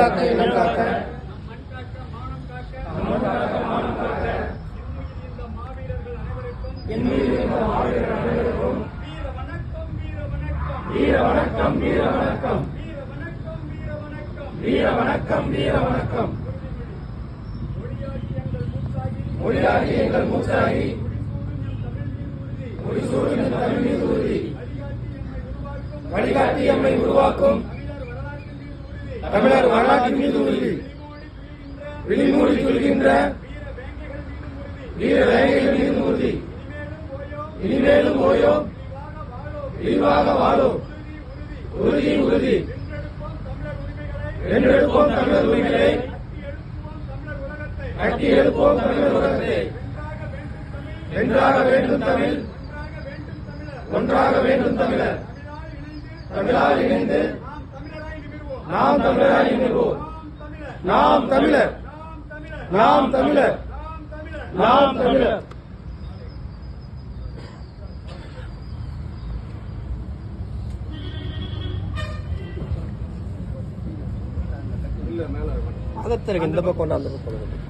காக்க இனம் காக்க வீர வணக்கம் வீர வணக்கம் வீர வணக்கம் வீர வணக்கம் மொழியாகி எங்கள் மூச்சாகி முடிசூடும் தமிழ் மீது உறுதி வழிகாட்டி எம்மை உருவாக்கும் தமிழர் வரலாற்றின் மீது உறுதி விழிமூடி கொள்கின்ற வீர வேங்கைகள் மீது உறுதி இனிமேலும் ஓயோ விரிவாக வாழும் உறுதி உறுதி வென்றெடுப்போம் தமிழர் உரிமைகளை கட்டி எழுப்போம் தமிழர் உலகத்தை வென்றாக வேண்டும் தமிழ் ஒன்றாக வேண்டும் தமிழர் தமிழால் இணைந்து நாம் தமிழராய் நிமிர்வோம் நாம் தமிழர் நாம் தமிழர் நாம் தமிழர் அதற்கு இந்த பக்கம் கொண்டு அந்த பக்கம்